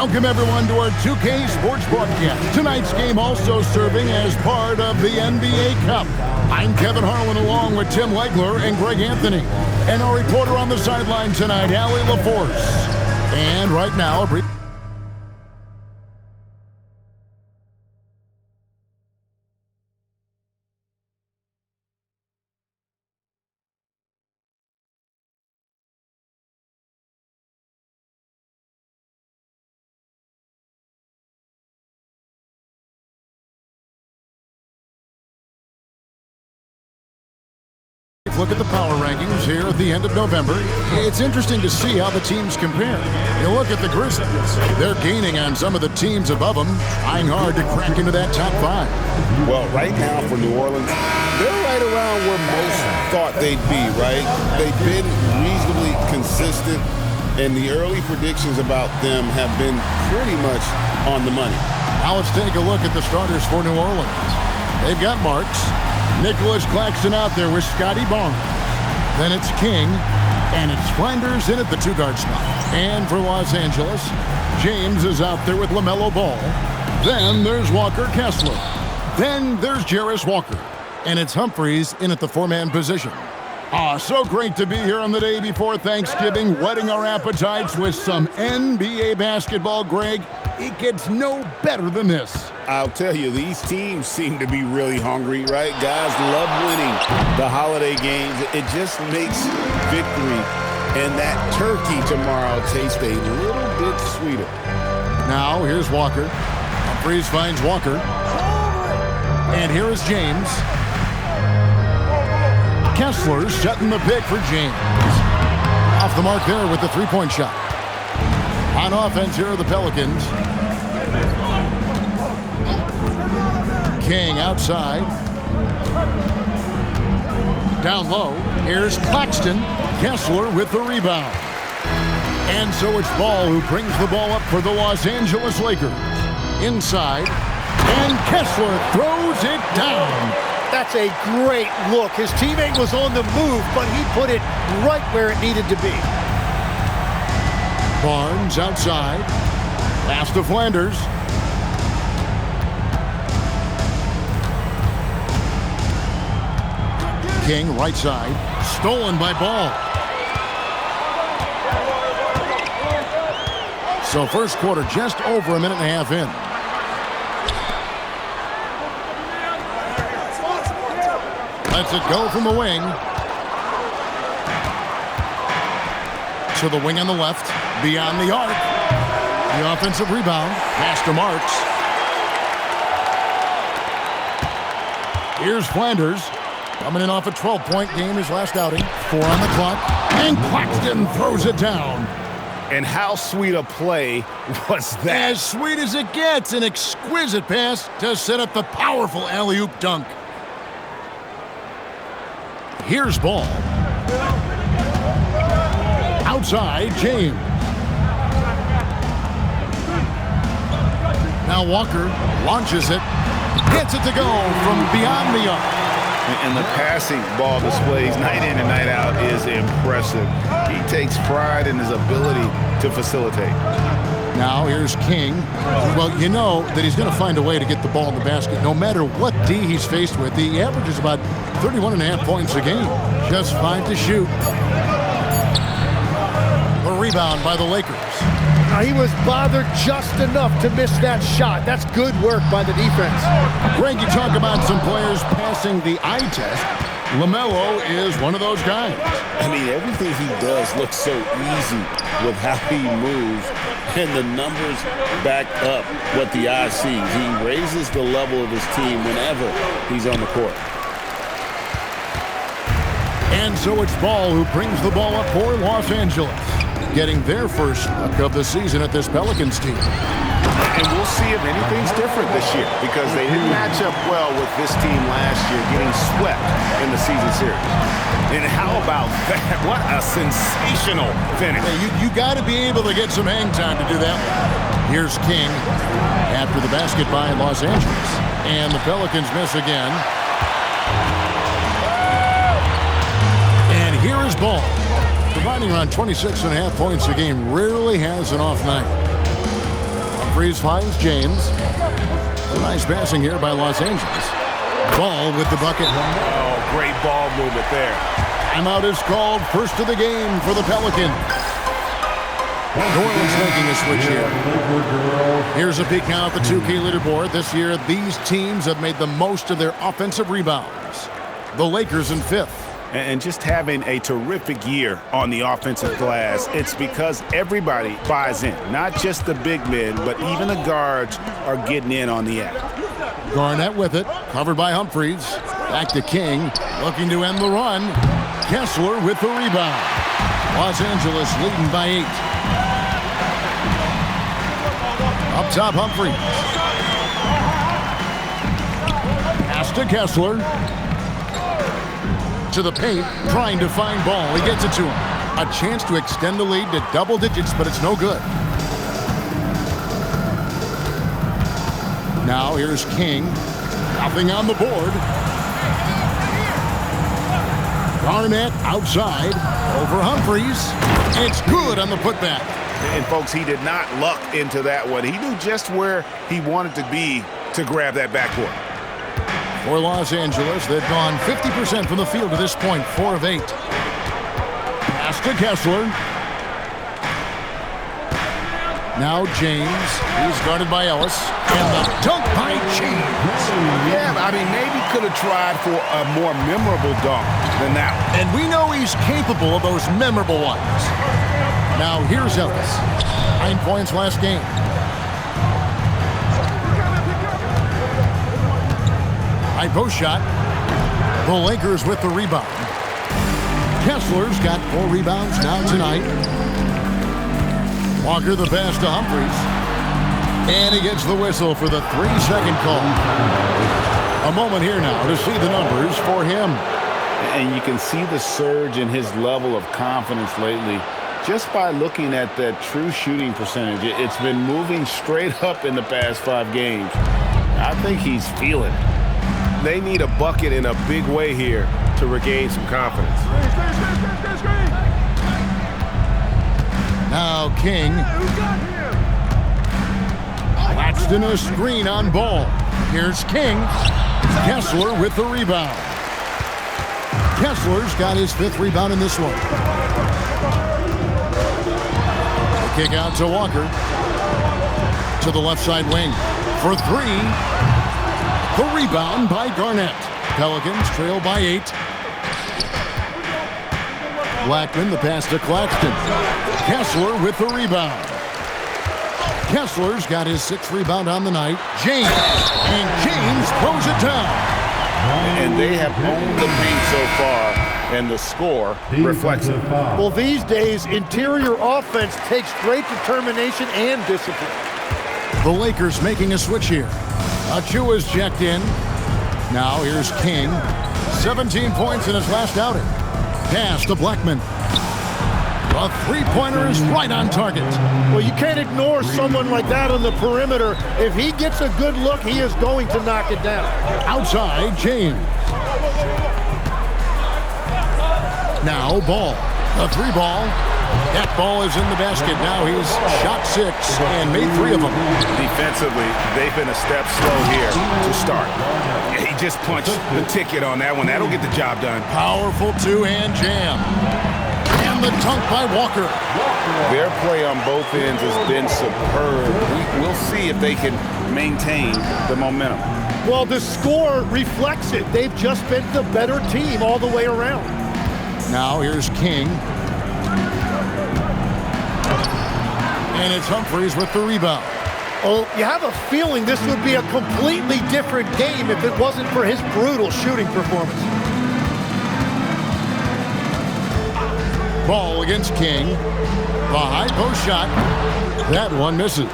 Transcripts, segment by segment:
Welcome, everyone, to our 2K Sports broadcast. Tonight's game also serving as part of the NBA Cup. I'm Kevin Harlan along with Tim Legler and Greg Anthony. And our reporter on the sideline tonight, Allie LaForce. And right now, a brief... look at the power rankings here at the end of November. It's interesting to see how the teams compare. You look at the Grizzlies. They're gaining on some of the teams above them, trying hard to crack into that top 5. Well, right now for New Orleans, they're right around where most thought they'd be, right? They've been reasonably consistent, and the early predictions about them have been pretty much on the money. Now let's take a look at the starters for New Orleans. They've got Marks. Nicholas Claxton out there with Scotty Barnes. Then it's King, and it's Flanders in at the 2-guard spot. And for Los Angeles, James is out there with LaMelo Ball. Then there's Walker Kessler. Then there's Jarris Walker. And it's Humphries in at the 4-man position. So great to be here on the day before Thanksgiving, whetting our appetites with some NBA basketball, Greg. It gets no better than this. I'll tell you, these teams seem to be really hungry, right? Guys love winning the holiday games. It just makes victory and that turkey tomorrow taste a little bit sweeter. Now, here's Walker. Humphries finds Walker. And here is James. Kessler setting the pick for James. Off the mark there with the 3-point shot. On offense, here are the Pelicans. King outside. Down low. Here's Claxton. Kessler with the rebound. And so it's Ball who brings the ball up for the Los Angeles Lakers. Inside. And Kessler throws it down. That's a great look. His teammate was on the move, but he put it right where it needed to be. Barnes outside. Pass to Flanders. King right side. Stolen by Ball. So first quarter just over a minute and a half in. Lets it go from the wing. To the wing on the left. Beyond the arc. The offensive rebound. Pass to Marks. Here's Flanders. Coming in off a 12-point game his last outing. 4 on the clock. And Claxton throws it down. And how sweet a play was that? As sweet as it gets. An exquisite pass to set up the powerful alley-oop dunk. Here's Ball. Outside, James. Now Walker launches it. Gets it to go from beyond the arc. And the passing ball displays night in and night out is impressive. He takes pride in his ability to facilitate. Now here's King. Well, you know that he's going to find a way to get the ball in the basket no matter what D he's faced with. He averages about 31.5 points a game. Just 5 to shoot. A rebound by the Lakers. Now, he was bothered just enough to miss that shot. That's good work by the defense. Greg, you talk about some players passing the eye test. LaMelo is one of those guys. I mean, everything he does looks so easy with how he moves, and the numbers back up what the eye sees. He raises the level of his team whenever he's on the court. And so it's Ball who brings the ball up for Los Angeles, getting their first look of the season at this Pelicans team. And we'll see if anything's different this year because they didn't match up well with this team last year, getting swept in the season series. And how about that? What a sensational finish. Hey, you got to be able to get some hang time to do that. Here's King after the basket by Los Angeles. And the Pelicans miss again. And here is Ball. Providing around 26.5 points a game, rarely has an off night. Humphries finds James. Nice passing here by Los Angeles. Ball with the bucket. Oh, great ball movement there. Timeout is called. First of the game for the Pelicans. New Orleans making a switch here. Here's a peek now at the 2K leaderboard. This year, these teams have made the most of their offensive rebounds. The Lakers in 5th. And just having a terrific year on the offensive glass, it's because everybody buys in. Not just the big men, but even the guards are getting in on the act. Garnett with it, covered by Humphries. Back to King, looking to end the run. Kessler with the rebound. Los Angeles leading by 8. Up top, Humphries. Pass to Kessler. To the paint, trying to find Ball. He gets it to him. A chance to extend the lead to double digits, but it's no good. Now here's King. Nothing on the board. Garnett outside. Over Humphries. It's good on the putback. And folks, he did not luck into that one. He knew just where he wanted to be to grab that backboard. For Los Angeles, they've gone 50% from the field to this point, 4 of 8. Pass to Kessler. Now James. He's guarded by Ellis. And the dunk by James. Yeah, I mean, maybe could have tried for a more memorable dunk than that one. And we know he's capable of those memorable ones. Now here's Ellis. 9 points last game. High post shot. The Lakers with the rebound. Kessler's got 4 rebounds now tonight. Walker the pass to Humphries. And he gets the whistle for the 3-second call. A moment here now to see the numbers for him. And you can see the surge in his level of confidence lately just by looking at that true shooting percentage. It's been moving straight up in the past 5 games. I think he's feeling it. They need a bucket in a big way here to regain some confidence. Now King. Claxton a screen on Ball. Here's King. Kessler with the rebound. Kessler's got his 5th rebound in this one. The kick out to Walker. To the left side wing. For 3. The rebound by Garnett. Pelicans trail by 8. Blackman the pass to Claxton. Kessler with the rebound. Kessler's got his 6th rebound on the night. James. And James throws it down. And they have owned the paint so far, and the score reflects it. Well, these days, interior offense takes great determination and discipline. The Lakers making a switch here. Achua's checked in. Now here's King. 17 points in his last outing. Pass to Blackman. A 3-pointer is right on target. Well, you can't ignore someone like that on the perimeter. If he gets a good look, he is going to knock it down. Outside, James. Now Ball. A 3 ball. That ball is in the basket. Now he's shot 6 and made 3 of them. Defensively, they've been a step slow here to start. He just punched the ticket on that one. That'll get the job done. Powerful 2-hand jam. And the dunk by Walker. Their play on both ends has been superb. We'll see if they can maintain the momentum. Well, the score reflects it. They've just been the better team all the way around. Now here's King. And it's Humphries with the rebound. Oh, you have a feeling this would be a completely different game if it wasn't for his brutal shooting performance. Ball against King. The high post shot. That one misses.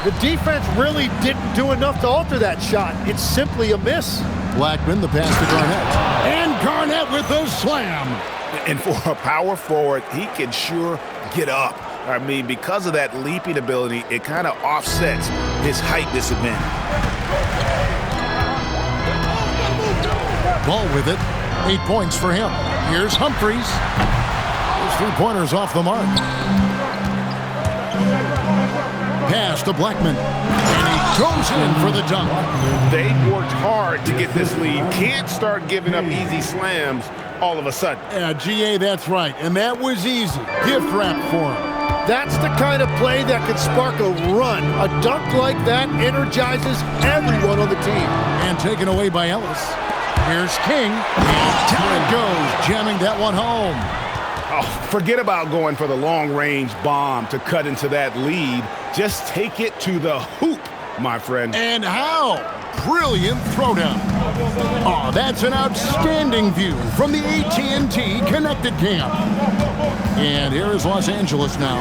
The defense really didn't do enough to alter that shot. It's simply a miss. Blackman the pass to Garnett. And Garnett with the slam. And for a power forward, he can sure get up. I mean, because of that leaping ability, it kind of offsets his height disadvantage. Ball with it. 8 points for him. Here's Humphries. His 3-pointers off the mark. Pass to Blackman. And he goes in for the dunk. They've worked hard to get this lead. Can't start giving up easy slams all of a sudden. Yeah, GA, that's right. And that was easy. Gift wrap for him. That's the kind of play that can spark a run. A dunk like that energizes everyone on the team. And taken away by Ellis. Here's King. And down it goes, jamming that one home. Oh, forget about going for the long-range bomb to cut into that lead. Just take it to the hoop, my friend. And how? Brilliant throwdown. Oh, that's an outstanding view from the AT&T Connected Camp. And here is Los Angeles now,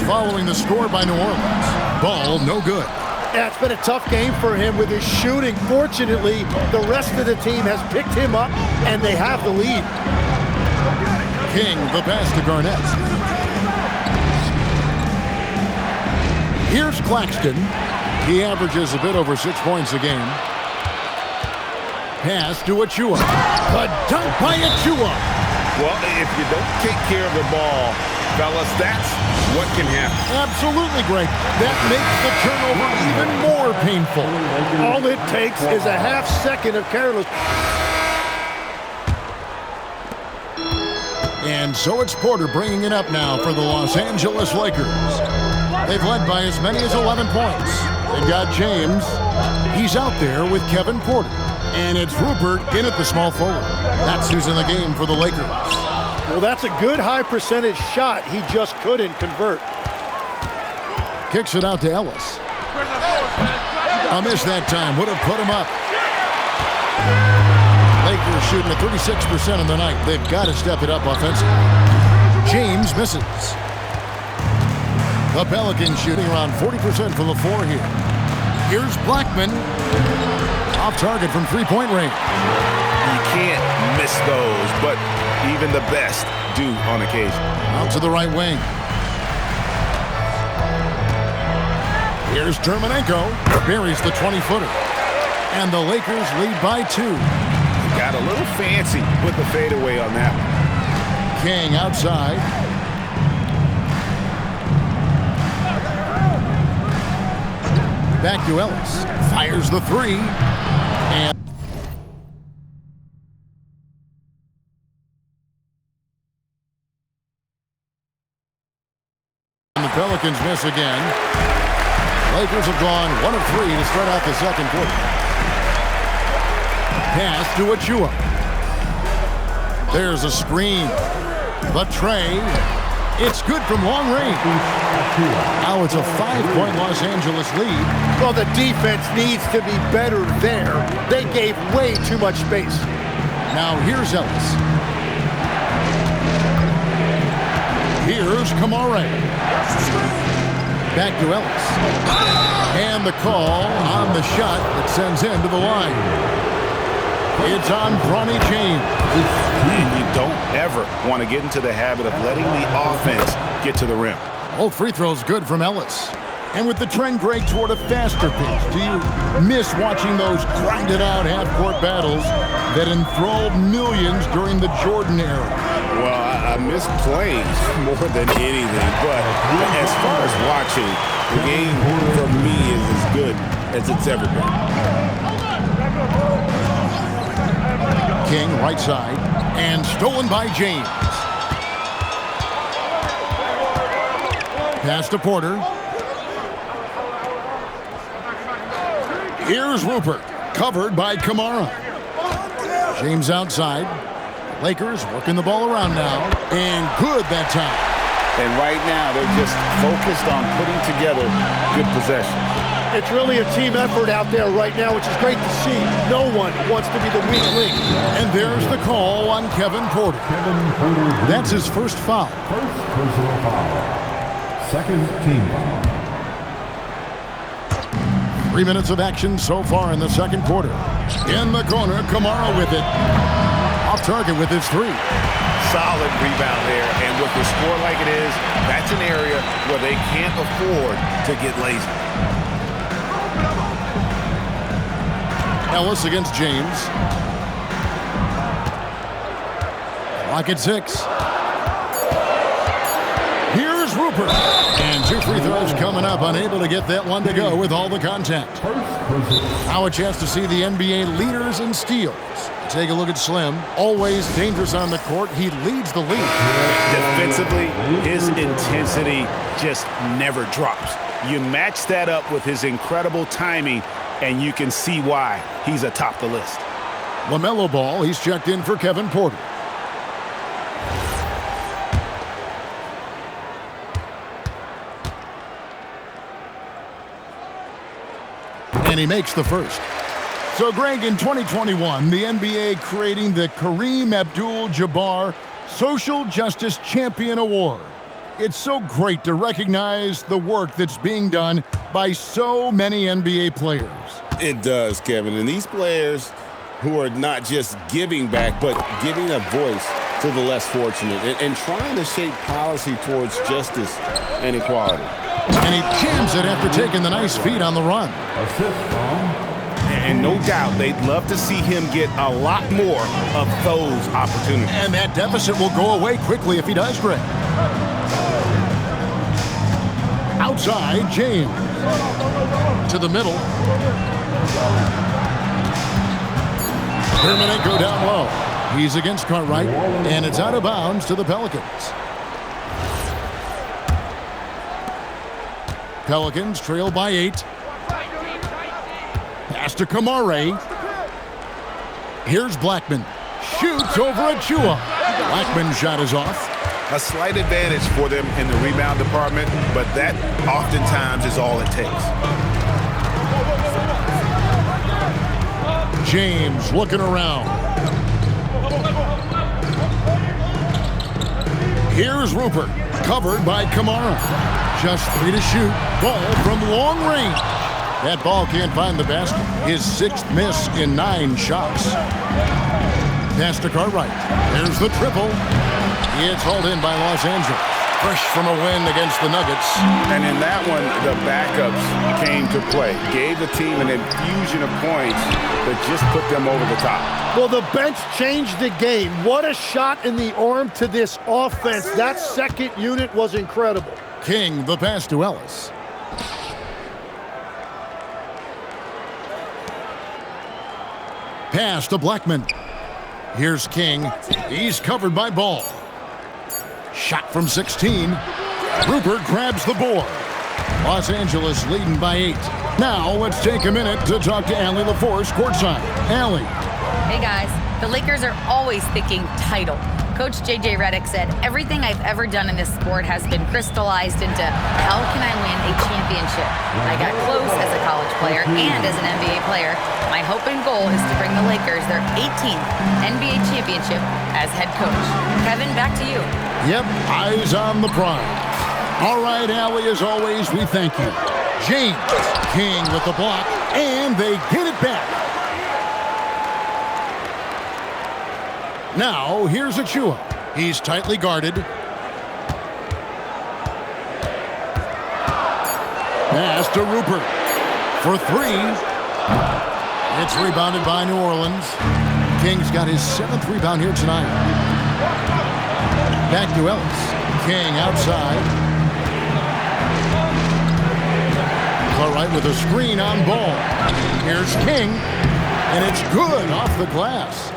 following the score by New Orleans. Ball no good. Yeah, it's been a tough game for him with his shooting. Fortunately, the rest of the team has picked him up, and they have the lead. King, the pass to Garnett. Here's Claxton. He averages a bit over 6 points a game. Pass to Achua. A dunk by Achua. Well, if you don't take care of the ball, fellas, that's what can happen. Absolutely great. That makes the turnover even more painful. All it takes is a half second of careless. And so it's Porter bringing it up now for the Los Angeles Lakers. They've led by as many as 11 points. They've got James. He's out there with Kevin Porter. And it's Rupert in at the small forward. That's who's in the game for the Lakers. Well, that's a good high percentage shot. He just couldn't convert. Kicks it out to Ellis. A miss that time. Would have put him up. Lakers shooting at 36% of the night. They've got to step it up offensively. James misses. The Pelicans shooting around 40% from the floor here. Here's Blackman. Off target from three-point range. You can't miss those, but even the best do on occasion. Out to the right wing. Here's Terminenko. Buries the 20-footer. And the Lakers lead by 2. Got a little fancy with the fadeaway on that one. King outside. Back to Ellis. Fires the 3. And the Pelicans miss again. Lakers have gone 1 of 3 to start out the second quarter. Pass to Achua. There's a screen. The tray. It's good from long range. Now it's a 5-point Los Angeles lead. Well, the defense needs to be better there. They gave way too much space. Now here's Ellis. Here's Kamare. Back to Ellis. And the call on the shot that sends him to the line. It's on Bronny James. And you don't ever want to get into the habit of letting the offense get to the rim. All free throws good from Ellis. And with the trend break toward a faster pace, do you miss watching those grinded-out half-court battles that enthralled millions during the Jordan era? Well, I miss playing more than anything. But as far as watching, the game for me is as good as it's ever been. King right side and stolen by James. Pass to Porter. Here's Rupert, covered by Kamara. James outside. Lakers working the ball around now, and good that time. And right now, they're just focused on putting together good possessions. It's really a team effort out there right now, which is great to see. No one wants to be the weak link. And there's the call on Kevin Porter. That's his first foul. First personal foul. Second team foul. 3 minutes of action so far in the second quarter. In the corner, Kamara with it. Off target with his 3. Solid rebound there, and with the score like it is, that's an area where they can't afford to get lazy. Ellis against James. Clock at 6. Here's Rupert. And 2 free throws Throw's coming up, unable to get that one to go with all the contact. Now a chance to see the NBA leaders in steals. Take a look at Slim. Always dangerous on the court. He leads the league. Defensively, his intensity just never drops. You match that up with his incredible timing, and you can see why he's atop the list. LaMelo Ball, he's checked in for Kevin Porter. And he makes the first. So, Greg, in 2021, the NBA creating the Kareem Abdul-Jabbar Social Justice Champion Award. It's so great to recognize the work that's being done by so many NBA players. It does, Kevin. And these players who are not just giving back, but giving a voice to the less fortunate and trying to shape policy towards justice and equality. And he jams it after taking the nice feed on the run. And no doubt they'd love to see him get a lot more of those opportunities. And that deficit will go away quickly if he does, Greg. Outside, James. To the middle. Hermanenko down low. He's against Cartwright, and it's out of bounds to the Pelicans. Pelicans trail by 8. Pass to Kamare. Here's Blackman. Shoots over Achua. Blackman's shot is off. A slight advantage for them in the rebound department, but that oftentimes is all it takes. James looking around. Here's Rupert, covered by Kamara. Just 3 to shoot. Ball from long range. That ball can't find the basket. His 6th miss in 9 shots. Pass to Cartwright. There's the triple. It's hauled in by Los Angeles. Fresh from a win against the Nuggets. And in that one, the backups came to play. Gave the team an infusion of points that just put them over the top. Well, the bench changed the game. What a shot in the arm to this offense. That second unit was incredible. King, the pass to Ellis. Pass to Blackman. Here's King. He's covered by Ball. Shot from 16. Rupert grabs the board. Los Angeles leading by 8. Now let's take a minute to talk to Allie LaForce courtside. Allie. Hey guys, the Lakers are always thinking title. Coach J.J. Redick said, everything I've ever done in this sport has been crystallized into how can I win a championship? I got close as a college player and as an NBA player. My hope and goal is to bring the Lakers their 18th NBA championship as head coach. Kevin, back to you. Yep, eyes on the prize. All right, Allie, as always, we thank you. James, King with the block, and they get it back. Now, here's Achua. He's tightly guarded. Pass to Rupert for 3. It's rebounded by New Orleans. King's got his 7th rebound here tonight. Back to Ellis. King outside. Cartwright with a screen on Ball. Here's King, and it's good off the glass.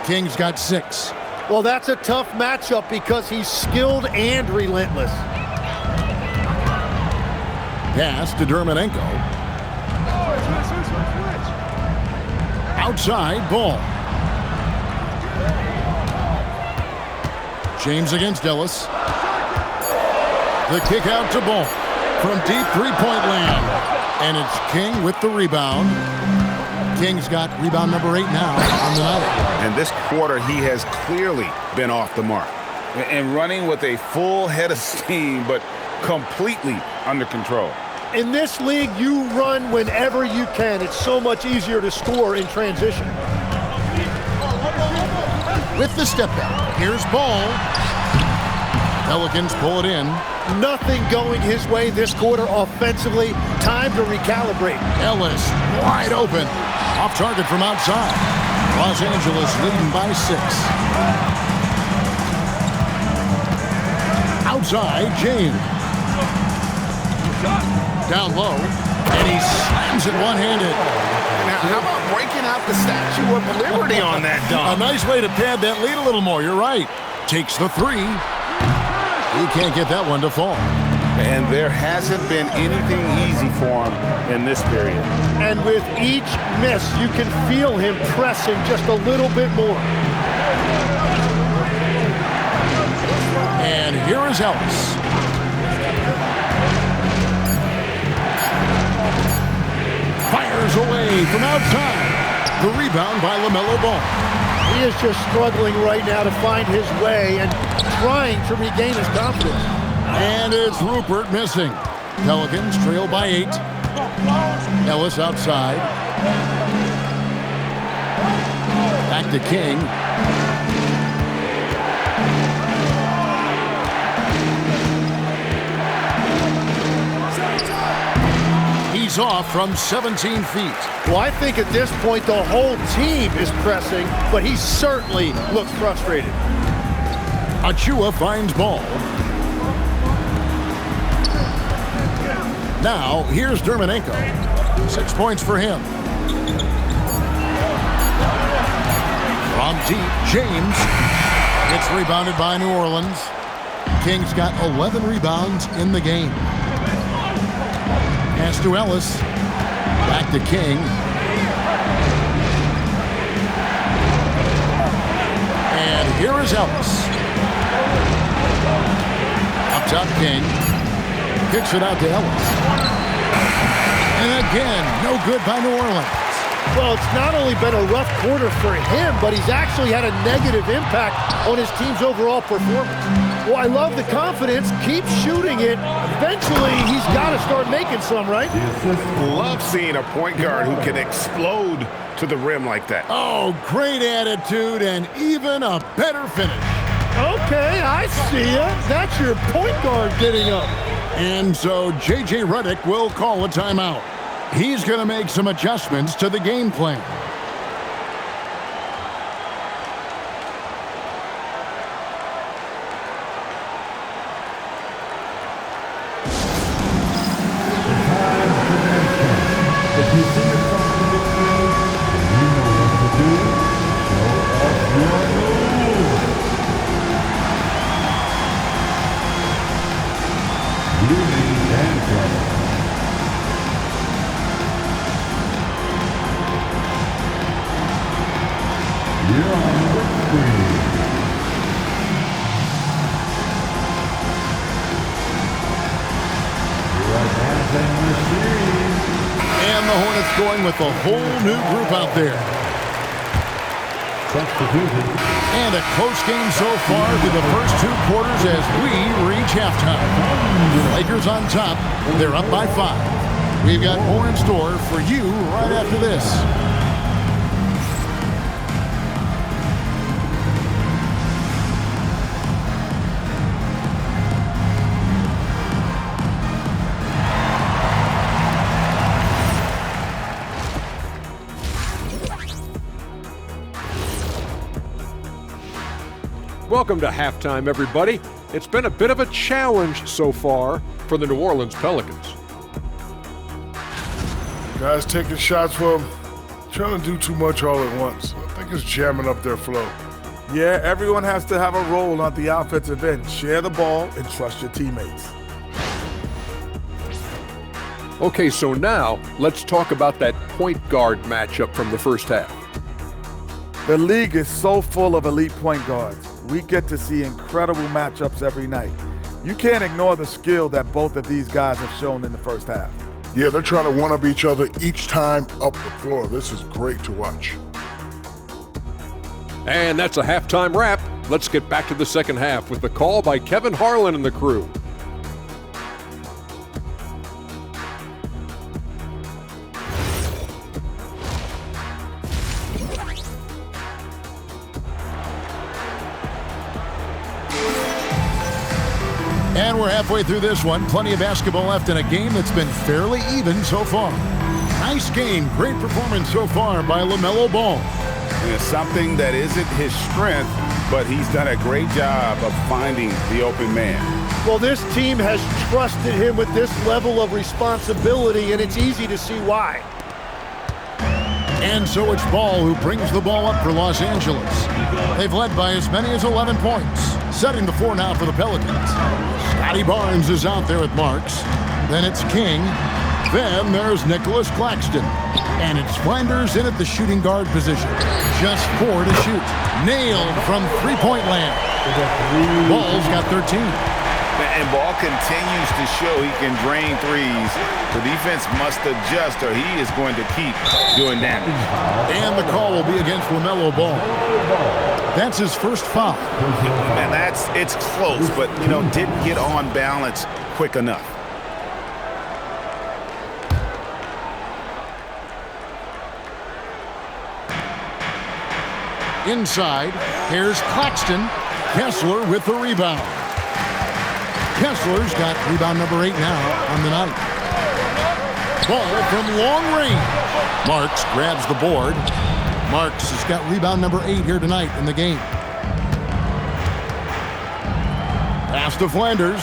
King's got 6. Well, that's a tough matchup because he's skilled and relentless. Pass to Hermanenko. Outside, Ball. James against Ellis. The kick out to Ball from deep three-point land. And it's King with the rebound. King's got rebound number 8 now on the night. And this quarter, he has clearly been off the mark. And running with a full head of steam, but completely under control. In this league, you run whenever you can. It's so much easier to score in transition. With the step back, here's Ball. Pelicans pull it in. Nothing going his way this quarter offensively. Time to recalibrate. Ellis wide open. Off target from outside. Los Angeles leading by 6. Outside, James. Down low, and he slams it one-handed. Now, how about breaking out the Statue of Liberty on that dunk? A nice way to pad that lead a little more. You're right. Takes the three. He can't get that one to fall. And there hasn't been anything easy for him in this period. And with each miss, you can feel him pressing just a little bit more. And here is Ellis. Fires away from outside. The rebound by LaMelo Ball. He is just struggling right now to find his way and trying to regain his confidence. And it's Rupert missing. Pelicans trail by 8. Ellis outside. Back to King. He's off from 17 feet. Well, I think at this point the whole team is pressing, but he certainly looks frustrated. Achua finds Ball. Now, here's Dermanenko. 6 points for him. From deep, James. It's rebounded by New Orleans. King's got 11 rebounds in the game. Pass to Ellis. Back to King. And here is Ellis. Up top, King. Kicks it out to Ellis. And again, no good by New Orleans. Well, it's not only been a rough quarter for him, but he's actually had a negative impact on his team's overall performance. Well, I love the confidence. Keep shooting it. Eventually, he's got to start making some, right? Love seeing a point guard who can explode to the rim like that. Oh, great attitude and even a better finish. Okay, I see ya. That's your point guard getting up. And so J.J. Redick will call a timeout. He's going to make some adjustments to the game plan. And the Hornets going with a whole new group out there. And a close game so far through the first 2 quarters as we reach halftime. Lakers on top. They're up by 5. We've got more in store for you right after this. Welcome to halftime, everybody. It's been a bit of a challenge so far for the New Orleans Pelicans. Guys taking shots from trying to do too much all at once. I think it's jamming up their flow. Yeah, everyone has to have a role on the offensive end. Share the ball and trust your teammates. Okay, so now let's talk about that point guard matchup from the first half. The league is so full of elite point guards. We get to see incredible matchups every night. You can't ignore the skill that both of these guys have shown in the first half. Yeah, they're trying to one-up each other each time up the floor. This is great to watch. And that's a halftime wrap. Let's get back to the second half with the call by Kevin Harlan and the crew. And we're halfway through this one. Plenty of basketball left in a game that's been fairly even so far. Nice game. Great performance so far by LaMelo Ball. And it's something that isn't his strength, but he's done a great job of finding the open man. Well, this team has trusted him with this level of responsibility, and it's easy to see why. And so it's Ball who brings the ball up for Los Angeles. They've led by as many as 11 points, setting the floor now for the Pelicans. Scotty Barnes is out there with Marks. Then it's King. Then there's Nicholas Claxton. And it's Flanders in at the shooting guard position. Just 4 to shoot. Nailed from three-point land. Ball's got 13. And Ball continues to show he can drain threes. The defense must adjust or he is going to keep doing damage. And the call will be against LaMelo Ball. That's his first foul. And it's close, but, didn't get on balance quick enough. Inside, here's Claxton. Kessler with the rebound. Kessler's got rebound number 8 now on the night. Ball from long range. Marks grabs the board. Marks has got rebound number 8 here tonight in the game. Pass to Flanders.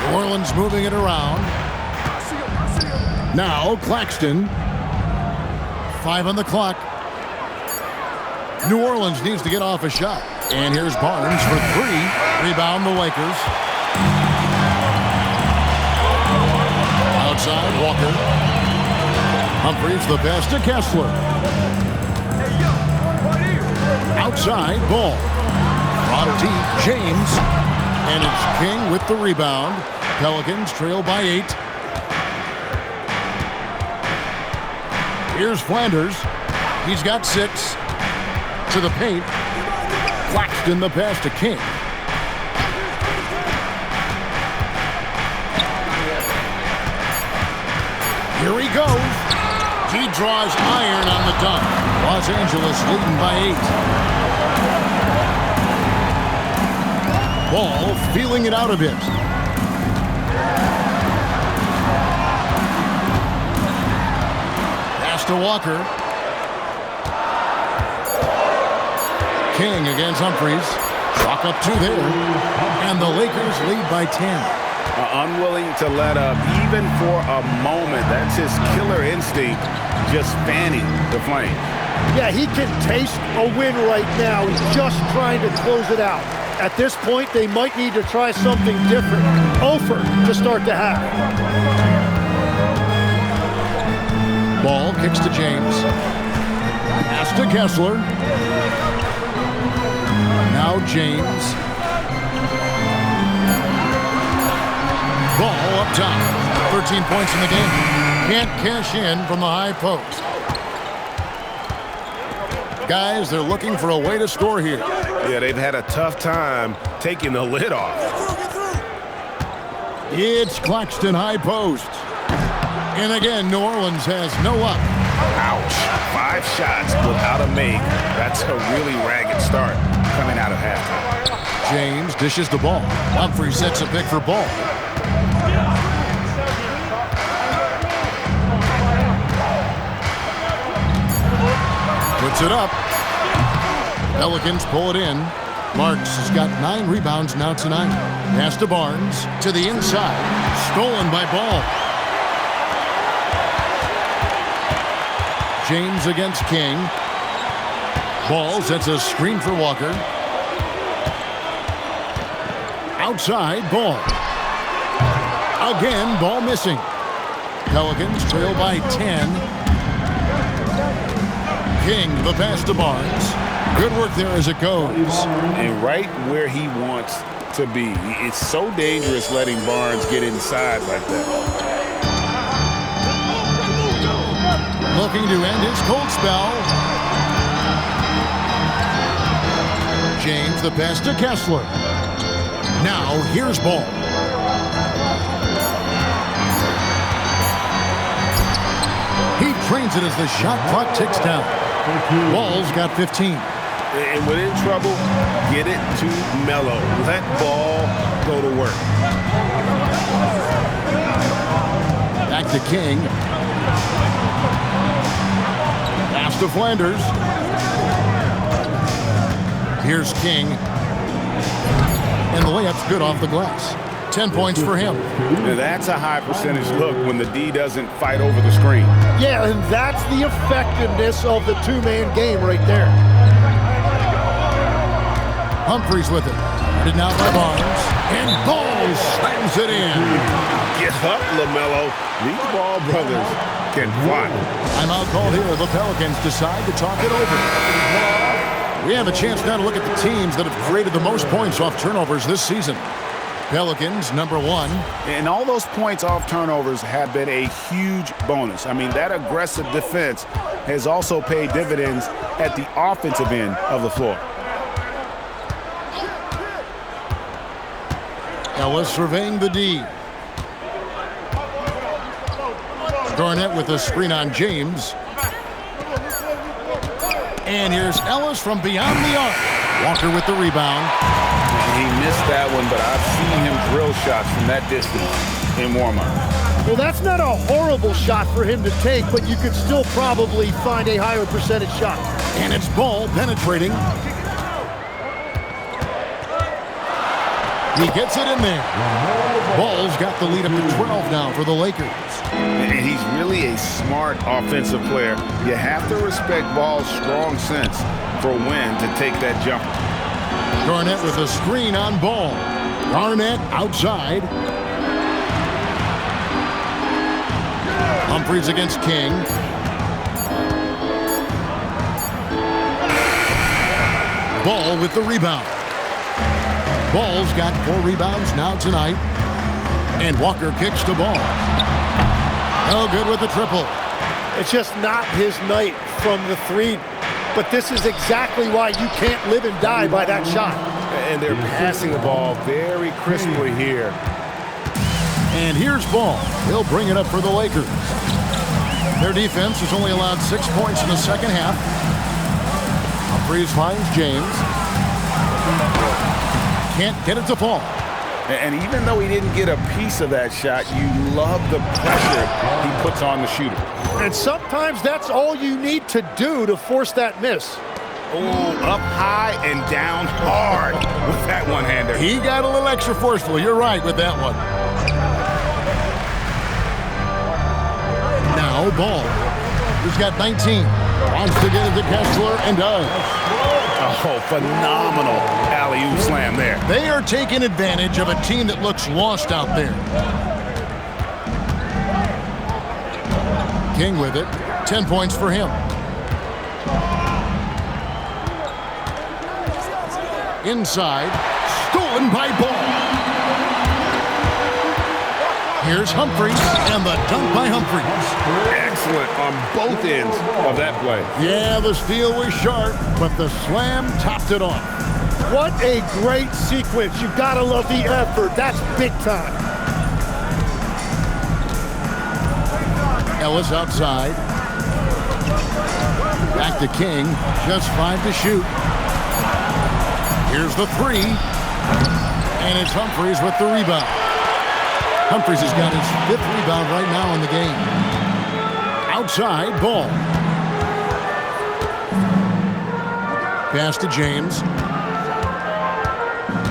New Orleans moving it around. Now Claxton. 5 on the clock. New Orleans needs to get off a shot. And here's Barnes for 3. Rebound the Lakers. Outside, Walker. Humphries the pass to Kessler. Outside, Ball. From deep, James. And it's King with the rebound. Pelicans trail by 8. Here's Flanders. He's got 6. To the paint. Claxton the pass to King. Here he goes. He draws iron on the dunk. Los Angeles leading by 8. Ball feeling it out a bit. Pass to Walker. King against Humphries. Chalk up 2 there. And the Lakers lead by 10. Unwilling to let up even for a moment. That's his killer instinct, just fanning the flame. Yeah, he can taste a win right now. He's just trying to close it out. At this point, they might need to try something different. Over to start the half. Ball kicks to James. Pass to Kessler. Now James. Ball up top. 13 points in the game. Can't cash in from the high post. Guys, they're looking for a way to score here. Yeah, they've had a tough time taking the lid off. It's Claxton high post. And again, New Orleans has no up. Ouch. 5 shots without a make. That's a really ragged start coming out of halftime. James dishes the ball. Humphrey sets a pick for Ball. Puts it up. Pelicans pull it in. Marks has got 9 rebounds now tonight. Pass to Barnes. To the inside. Stolen by Ball. James against King. Ball sets a screen for Walker. Outside, Ball. Again, Ball missing. Pelicans trail by 10. King, the pass to Barnes. Good work there as it goes. And right where he wants to be. It's so dangerous letting Barnes get inside like that. Looking to end his cold spell. James the pass to Kessler. Now here's Ball. He trains it as the shot clock ticks down. Ball's got 15. And when in trouble, get it to Melo. Let Ball go to work. Back to King. Pass to Flanders. Here's King. And the layup's good off the glass. 10 points for him. Now that's a high percentage look when the D doesn't fight over the screen. Yeah, and that's the effectiveness of the two-man game right there. Humphries with it. Headed now by Barnes. And Ball slams it in. Get up, LaMelo. These Ball brothers can fly. Timeout called here. The Pelicans decide to talk it over. We have a chance now to look at the teams that have created the most points off turnovers this season. Pelicans, number 1. And all those points off turnovers have been a huge bonus. I mean, that aggressive defense has also paid dividends at the offensive end of the floor. Ellis surveying the D. Garnett with a screen on James. And here's Ellis from beyond the arc. Walker with the rebound. He missed that one, but I've seen him drill shots from that distance in warm-up. Well, that's not a horrible shot for him to take, but you could still probably find a higher percentage shot. And it's Ball penetrating. He gets it in there. Ball's got the lead up to 12 now for the Lakers. And he's really a smart offensive player. You have to respect Ball's strong sense for when to take that jumper. Garnett with a screen on Ball. Garnett outside. Humphries against King. Ball with the rebound. Ball's got 4 rebounds now tonight. And Walker kicks the ball. No good with the triple. It's just not his night from the 3. But this is exactly why you can't live and die by that shot. And they're passing the ball very crisply here. And here's Ball. He'll bring it up for the Lakers. Their defense has only allowed 6 points in the second half. Humphries finds James. Can't get it to fall. And even though he didn't get a piece of that shot, you love the pressure he puts on the shooter. And sometimes that's all you need to do to force that miss. Oh, up high and down hard with that one-hander. He got a little extra forceful. You're right with that one. Now Ball. He's got 19. Wants to get it to Kessler and does. Oh, phenomenal alley-oop slam there. They are taking advantage of a team that looks lost out there. King with it. 10 points for him. Inside. Stolen by Ball. Here's Humphries, and the dunk by Humphries. Excellent on both ends of that play. Yeah, the steal was sharp, but the slam topped it off. What a great sequence. You gotta love the effort. That's big time. Ellis outside. Back to King. Just 5 to shoot. Here's the 3. And it's Humphries with the rebound. Humphries has got his 5th rebound right now in the game. Outside, Ball. Pass to James.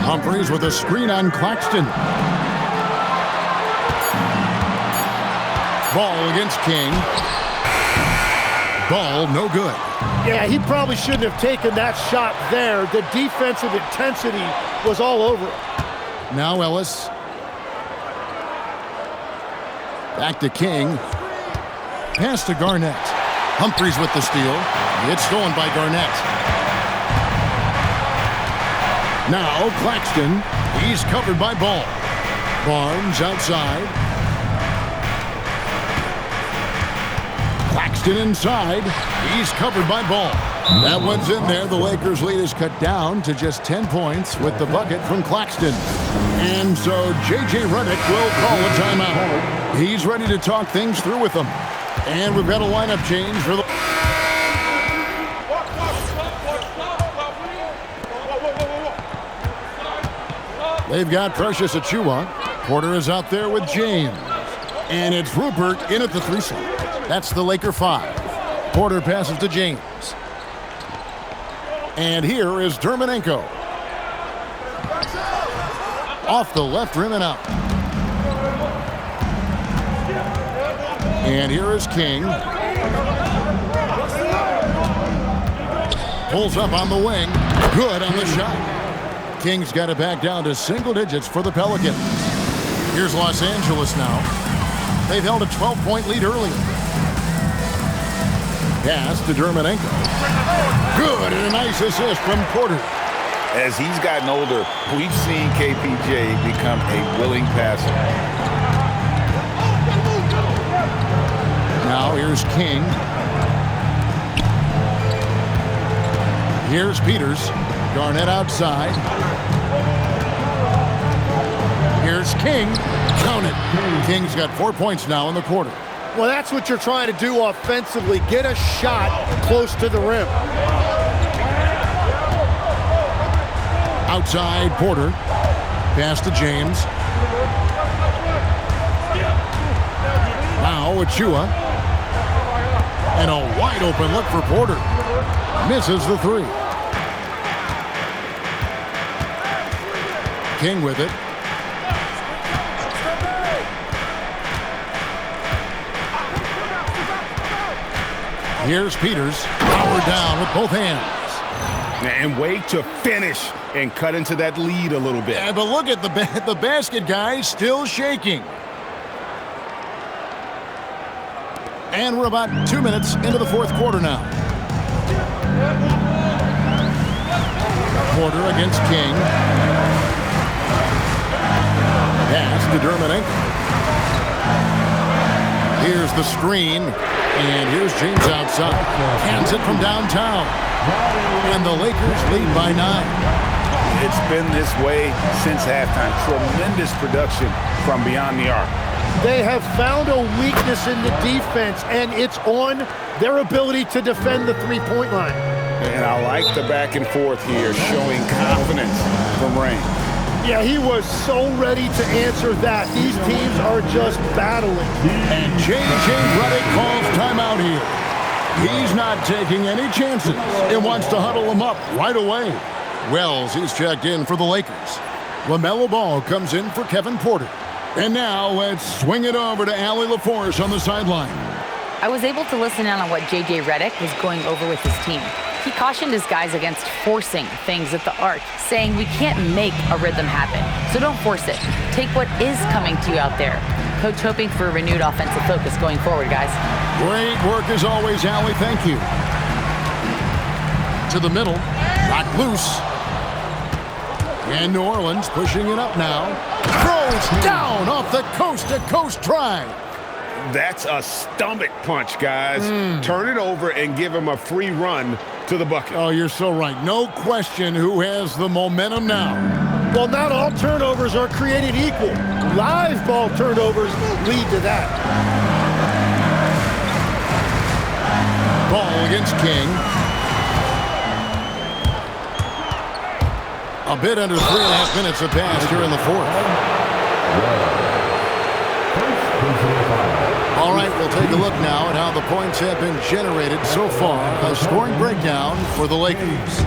Humphries with a screen on Claxton. Ball against King. Ball, no good. Yeah, he probably shouldn't have taken that shot there. The defensive intensity was all over it. Now Ellis. Back to King. Pass to Garnett. Humphries with the steal. It's stolen by Garnett. Now Claxton. He's covered by Ball. Barnes outside. Claxton inside. He's covered by Ball. That one's in there. The Lakers' lead is cut down to just 10 points with the bucket from Claxton. And so J.J. Redick will call a timeout. He's ready to talk things through with them. And we've got a lineup change for the... They've got Precious Achiuwa. Porter is out there with James. And it's Rupert in at the 3 slot. That's the Laker 5. Porter passes to James. And here is Dermonenko. Off the left rim and out. And here is King. Pulls up on the wing. Good on the shot. King's got it back down to single digits for the Pelicans. Here's Los Angeles now. They've held a 12-point lead earlier. Pass to Dermonenko. Good, and a nice assist from Porter. As he's gotten older, we've seen KPJ become a willing passer. Now here's King. Here's Peters. Garnett outside. Here's King. Count it. King's got 4 points now in the quarter. Well, that's what you're trying to do offensively. Get a shot close to the rim. Outside Porter. Pass to James. Now Achua. And a wide open look for Porter. Misses the three. King with it. Here's Peters. Powered down with both hands. And wait to finish and cut into that lead a little bit. Yeah, but look at the basket, guys, still shaking. And we're about 2 minutes into the fourth quarter now. Porter against King. Pass to Dermonenko. Here's the screen. And here's James outside. Hands it from downtown. And the Lakers lead by 9. It's been this way since halftime. Tremendous production from beyond the arc. They have found a weakness in the defense, and it's on their ability to defend the three-point line. And I like the back and forth here, showing confidence from Rain. Yeah, he was so ready to answer that. These teams are just battling. And J.J. Redick calls timeout here. He's not taking any chances and wants to huddle them up right away. Wells, he's checked in for the Lakers. LaMelo Ball comes in for Kevin Porter. And now let's swing it over to Allie LaForce on the sideline. I was able to listen in on what J.J. Redick was going over with his team. He cautioned his guys against forcing things at the arc, saying we can't make a rhythm happen, so don't force it. Take what is coming to you out there. Coach hoping for a renewed offensive focus going forward, guys. Great work as always, Allie. Thank you. To the middle. Shot loose. And New Orleans pushing it up now. Throws down off the coast-to-coast drive. That's a stomach punch, guys. Turn it over and give him a free run to the bucket. Oh, you're so right. No question who has the momentum now. Well, not all turnovers are created equal. Live ball turnovers lead to that. Ball against King. A bit under 3.5 minutes have passed here in the fourth. All right, we'll take a look now at how the points have been generated so far. A scoring breakdown for the Lakers.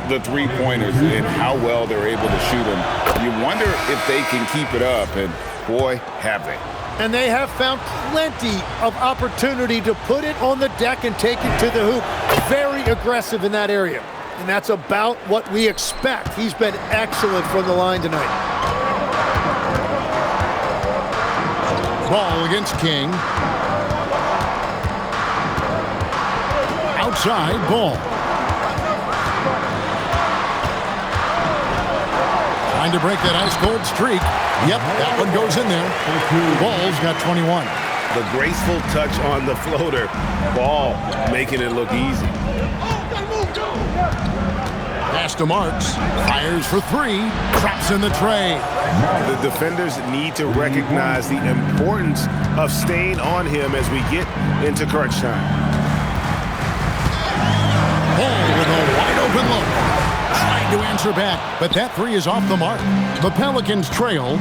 The three-pointers and how well they're able to shoot them. You wonder if they can keep it up, and boy, have they. And they have found plenty of opportunity to put it on the deck and take it to the hoop. Very aggressive in that area. And that's about what we expect. He's been excellent from the line tonight. Ball against King. Outside Ball. Trying to break that ice-cold streak. Yep, that one goes in there. Ball's got 21. The graceful touch on the floater. Ball making it look easy. Pass to Marks. Fires for three. Traps in the tray. The defenders need to recognize the importance of staying on him as we get into crunch time. Ball with a wide open look. Trying to answer back, but that three is off the mark. The Pelicans trail.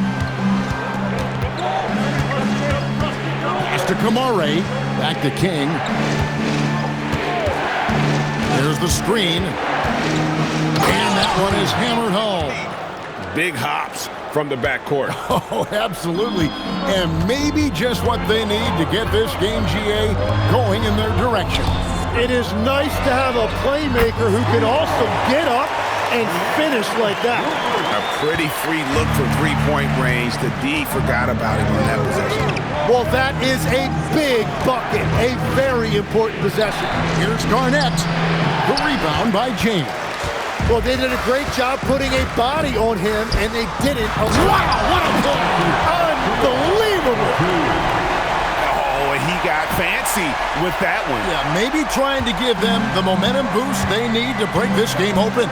Pass to Kamare. Back to King. There's the screen. And that one is hammered home. Big hops from the backcourt. Oh, absolutely. And maybe just what they need to get this game, GA, going in their direction. It is nice to have a playmaker who can also get up and finish like that. A pretty free look from three-point range. The D forgot about him on that possession. Well, that is a big bucket, a very important possession. Here's Garnett. The rebound by James. Well, they did a great job putting a body on him, and they didn't. Wow, what a play! Unbelievable! Oh, and he got fancy with that one. Yeah, maybe trying to give them the momentum boost they need to break this game open.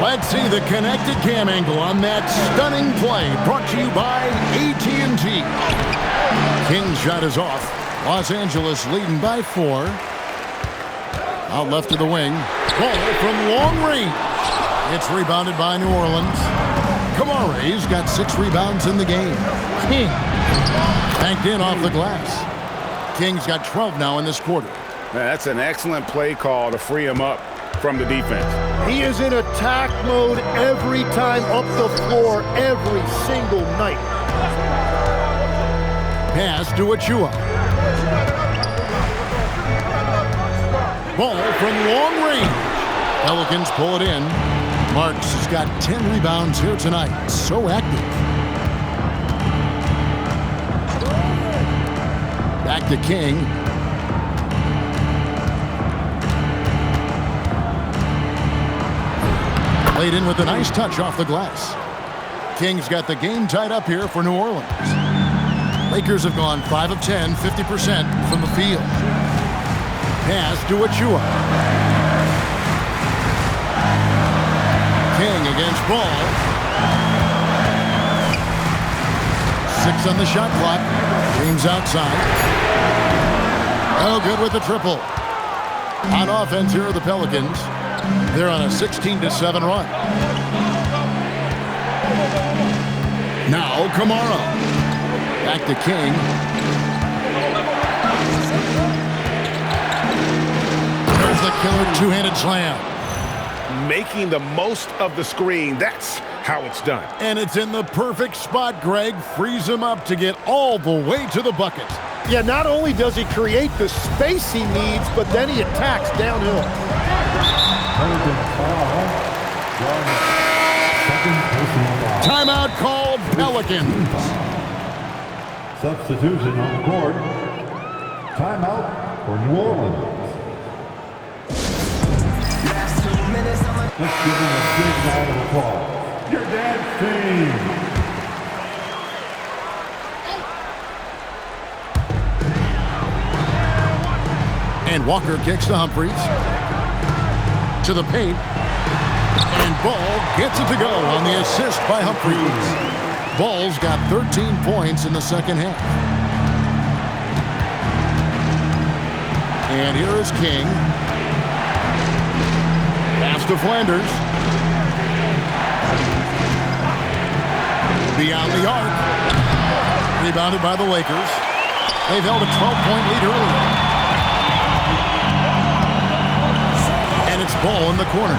Let's see the connected cam angle on that stunning play, brought to you by AT&T. King's shot is off. Los Angeles leading by 4. Out left of the wing. Ball from long range. It's rebounded by New Orleans. Kamare's got 6 rebounds in the game. King banked in off the glass. King's got 12 now in this quarter. Man, that's an excellent play call to free him up from the defense. He is in attack mode every time up the floor, every single night. Pass to Achua. Ball from long range. Pelicans pull it in. Marks has got 10 rebounds here tonight. So active. Back to King. Played in with a nice touch off the glass. King's got the game tied up here for New Orleans. Lakers have gone 5 of 10, 50% from the field. Pass to Achua. King against Ball. 6 on the shot clock. James outside. Oh, good with the triple. On offense here are the Pelicans. They're on a 16-7 run. Now Kamara. Back to King. There's the killer two-handed slam. Making the most of the screen. That's how it's done. And it's in the perfect spot, Greg. Frees him up to get all the way to the bucket. Yeah, not only does he create the space he needs, but then he attacks downhill. Timeout called, Pelicans. Substitution on the court. Timeout for New Orleans. Let's give him a big round of applause. Your dad's team. And Walker kicks to Humphries. To the paint. And Ball gets it to go on the assist by Humphries. Ball's got 13 points in the second half. And here is King. Pass to Flanders. Beyond the arc. Rebounded by the Lakers. They've held a 12-point lead earlier. And it's Ball in the corner.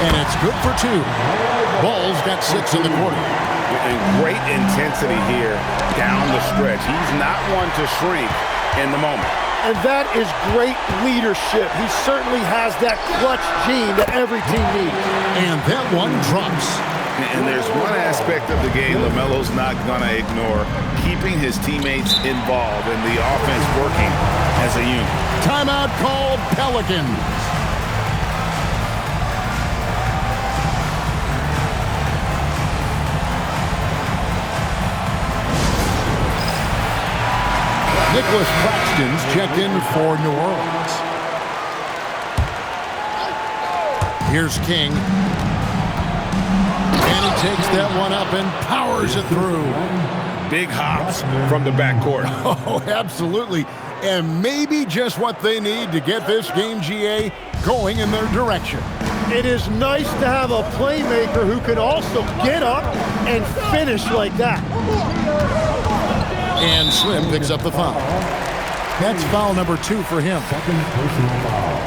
And it's good for 2. Ball's got 6 in the quarter. And great intensity here down the stretch. He's not one to shrink in the moment. And that is great leadership. He certainly has that clutch gene that every team needs. And that one drops. And there's one aspect of the game LaMelo's not going to ignore, keeping his teammates involved and the offense working as a unit. Timeout called, Pelicans. Nicholas Claxton's checked in for New Orleans. Here's King. And he takes that one up and powers it through. Big hops from the backcourt. Oh, absolutely. And maybe just what they need to get this game, GA, going in their direction. It is nice to have a playmaker who can also get up and finish like that. And Slim picks up the foul. That's foul number 2 for him. Second personal foul.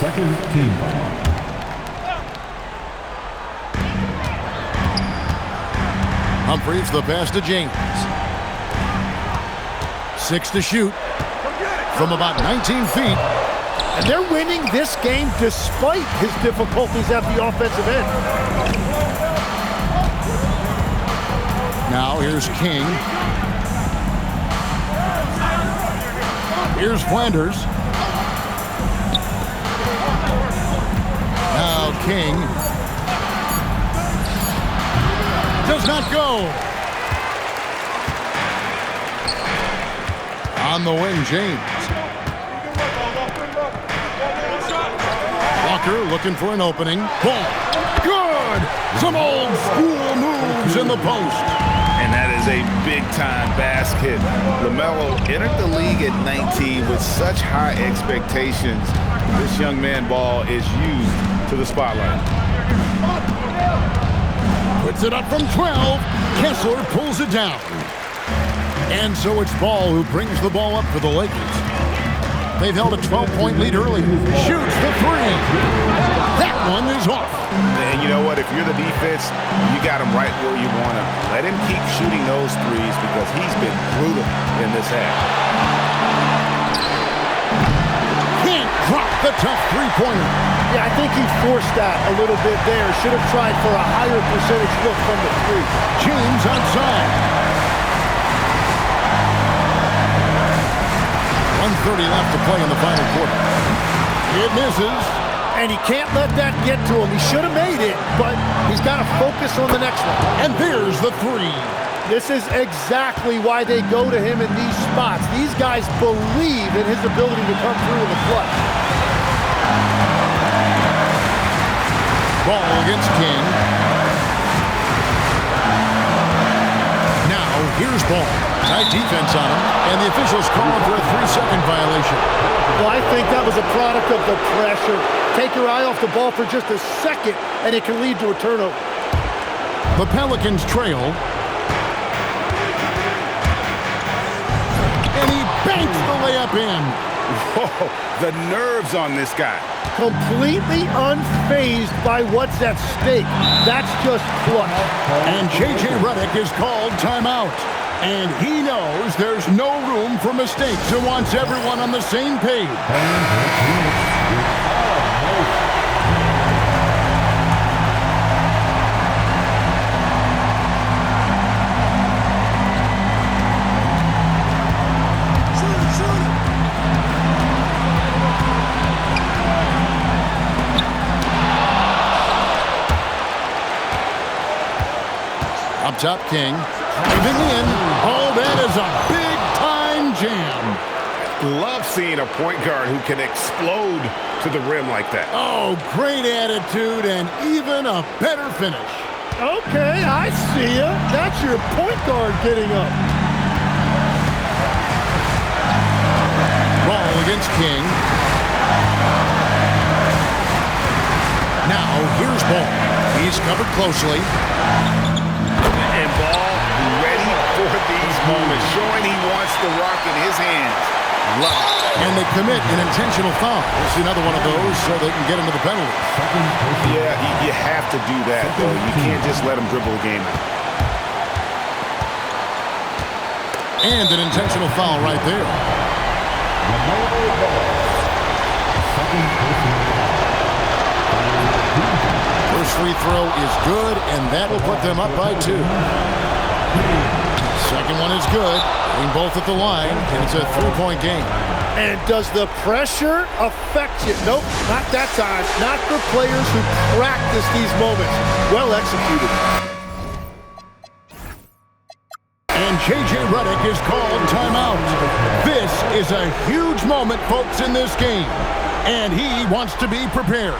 Second team foul. Humphries the pass to James. 6 to shoot from about 19 feet. And they're winning this game despite his difficulties at the offensive end. Now here's King. Here's Flanders. Now King. Does not go. On the wing, James. Walker looking for an opening. Ball. Good! Some old school moves in the post. And that is a big-time basket. LaMelo entered the league at 19 with such high expectations. This young man ball is used to the spotlight. Puts it up from 12. Kessler pulls it down. And so it's Ball who brings the ball up for the Lakers. They've held a 12-point lead early. Shoots the 3. That one is off. And you know what? If you're the defense, you got him right where you want him. Let him keep shooting those threes because he's been brutal in this half. Can't drop the tough three-pointer. Yeah, I think he forced that a little bit there. Should have tried for a higher percentage look from the 3. James outside. 1:30 left to play in the final quarter. It misses. And he can't let that get to him. He should have made it, but he's got to focus on the next one. And there's the 3. This is exactly why they go to him in these spots. These guys believe in his ability to come through in the clutch. Ball against King. Now, here's Ball. Tight defense on him, and the officials call him for a 3-second violation. Well, I think that was a product of the pressure. Take your eye off the ball for just a second, and it can lead to a turnover. The Pelicans trail. And he banks the layup in. Whoa, the nerves on this guy. Completely unfazed by what's at stake. That's just clutch. And J.J. Redick is called timeout. And he knows there's no room for mistakes and wants everyone on the same page. Up top, King. Driving in. Oh, that is a big-time jam. Love seeing a point guard who can explode to the rim like that. Oh, great attitude and even a better finish. Okay, I see ya. That's your point guard getting up. Ball against King. Now, here's Ball. He's covered closely. And Ball ready for these moments, showing he wants the rock in his hands. Love it. And they commit an intentional foul. We'll see another one of those so they can get into the penalty. Yeah, you have to do that, though. You can't just let him dribble the game. And an intentional foul right there. First free throw is good, and that will put them up by 2. Second one is good. Getting both at the line, and it's a 3-point game. And does the pressure affect you? Nope, not that time. Not for players who practice these moments. Well executed. And J.J. Redick is called timeout. This is a huge moment, folks, in this game. And he wants to be prepared.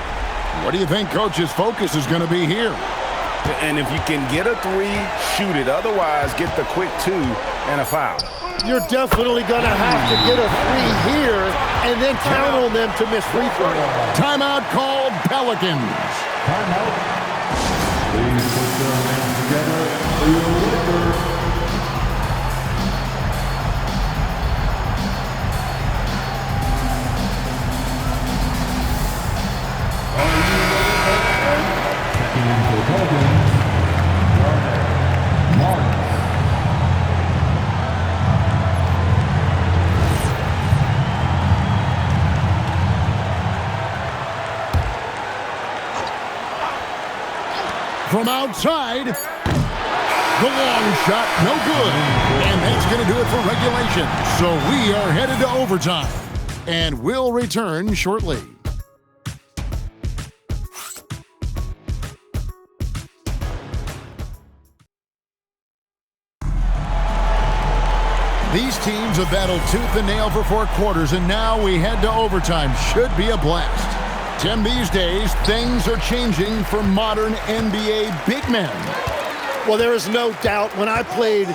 What do you think Coach's focus is going to be here? And if you can get a 3, shoot it. Otherwise, get the quick 2 and a foul. You're definitely going to have to get a 3 here and then count on them to miss free throw. Timeout called Pelicans. Timeout. Please put your hands together for your Lakers. Pelicans, Marks. From outside, the long shot, no good. And that's going to do it for regulation. So we are headed to overtime. And we'll return shortly. These teams have battled tooth and nail for 4 quarters, and now we head to overtime. Should be a blast. Tim, these days, things are changing for modern NBA big men. Well, there is no doubt when I played,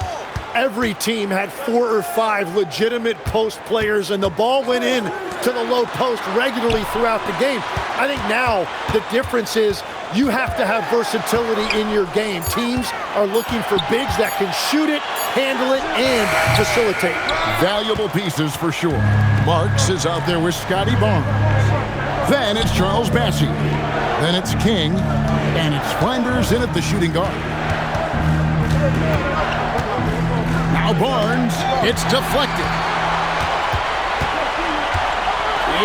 every team had 4 or 5 legitimate post players, and the ball went in to the low post regularly throughout the game. I think now the difference is you have to have versatility in your game. Teams are looking for bigs that can shoot it, handle it, and facilitate. Valuable pieces for sure. Marks is out there with Scotty Barnes. Then it's Charles Bassey. Then it's King. And it's Flanders in at the shooting guard. Now Barnes. It's deflected.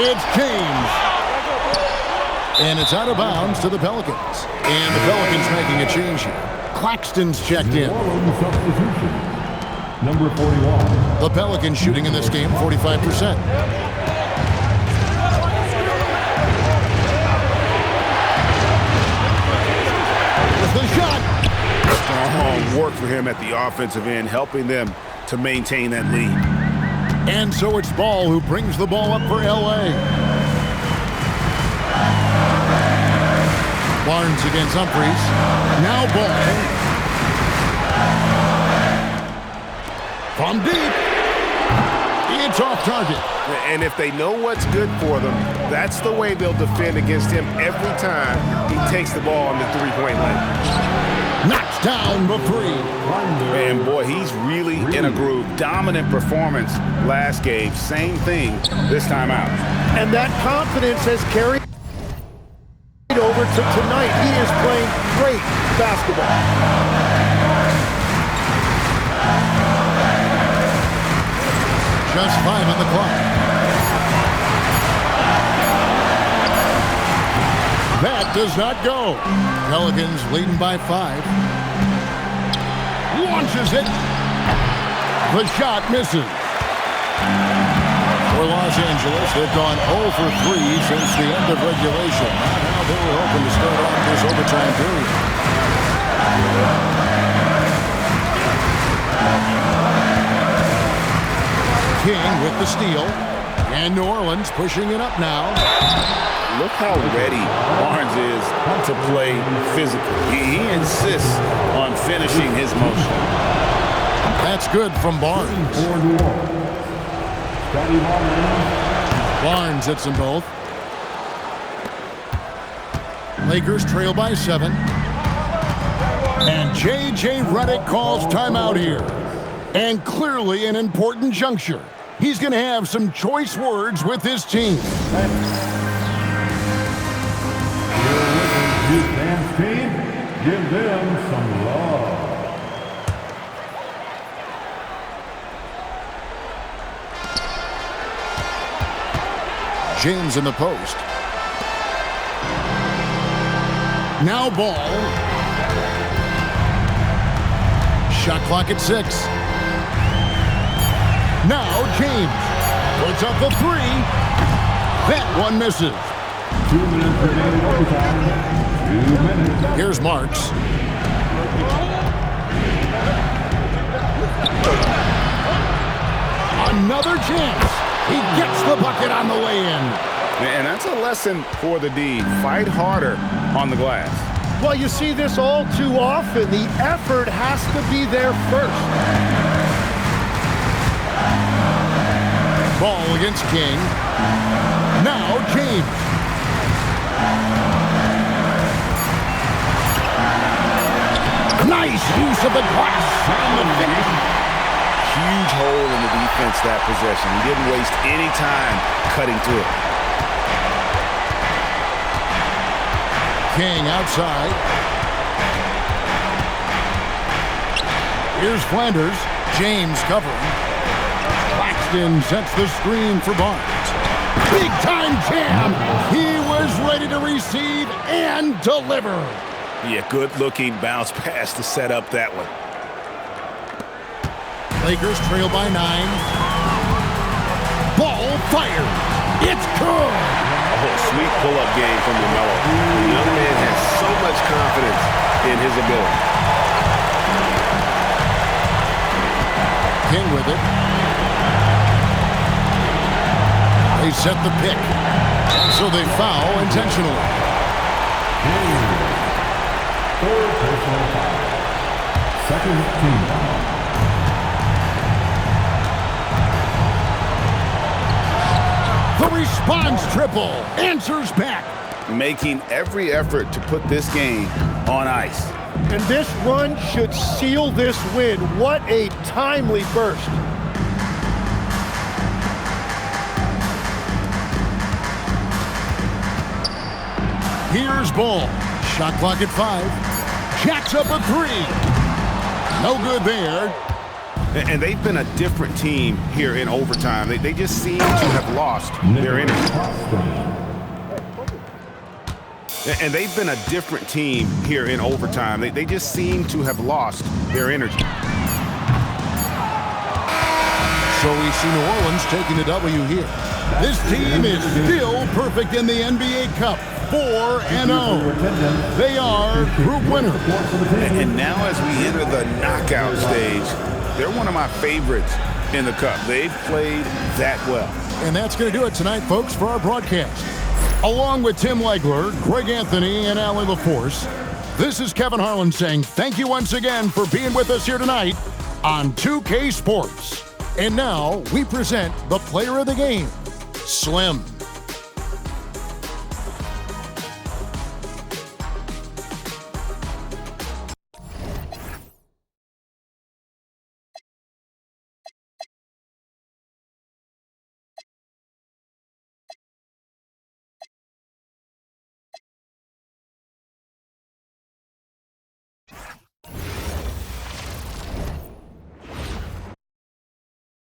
It's James. And it's out of bounds to the Pelicans. And the Pelicans making a change here. Claxton's checked in. Substitution. Number 41. The Pelicans shooting in this game 45%. The shot. Strong work for him at the offensive end, helping them to maintain that lead. And so it's Ball who brings the ball up for L.A. Barnes against Humphries. Now Ball. From deep. It's off target. And if they know what's good for them, that's the way they'll defend against him every time he takes the ball on the three-point line. Knocks down the 3. Man, boy, he's really in a groove. Dominant performance last game. Same thing this time out. And that confidence has carried over to tonight. He is playing great basketball. Just 5 on the clock. That does not go. Pelicans leading by 5. Launches it. The shot misses. For Los Angeles, they've gone 0 for 3 since the end of regulation. Not how they were hoping to start off this overtime period. King with the steal. And New Orleans pushing it up now. Look how ready Barnes is to play physical. He insists on finishing his motion. That's good from Barnes. Barnes hits them both. Lakers trail by 7. And J.J. Redick calls timeout here. And clearly an important juncture. He's going to have some choice words with his team. Dance team, give them some love. James in the post. Now Ball. Shot clock at 6. Now James puts up the 3. That one misses. 2 minutes remaining overtime. 2 minutes. Here's Marks. Another chance. He gets the bucket on the way in. And that's a lesson for the D. Fight harder on the glass. Well, you see this all too often. The effort has to be there first. Ball against King. Now James. Nice use of the glass on the finish. Huge hole in the defense that possession. He didn't waste any time cutting through it. King outside. Here's Flanders. James covering. Claxton sets the screen for Barnes. Big-time jam. He was ready to receive and deliver. Yeah, good-looking bounce pass to set up that one. Lakers trail by 9. Ball fired. It's good. Oh, sweet pull-up game from LaMelo. The young man has so much confidence in his ability. King with it. They set the pick. And so they foul intentionally. Third personal foul. Second team. The response triple answers back. Making every effort to put this game on ice. And this run should seal this win. What a timely burst. Here's Ball. Shot clock at 5. Jacks up a 3. No good there. And they've been a different team here in overtime. They just seem to have lost their energy. And they've been a different team here in overtime. They just seem to have lost their energy. So we see New Orleans taking the W here. This team is still perfect in the NBA Cup. 4-0. They are group winners. And now as we enter the knockout stage, they're one of my favorites in the Cup. They've played that well. And that's going to do it tonight, folks, for our broadcast. Along with Tim Legler, Greg Anthony, and Allie LaForce, this is Kevin Harlan saying thank you once again for being with us here tonight on 2K Sports. And now we present the player of the game, Slim.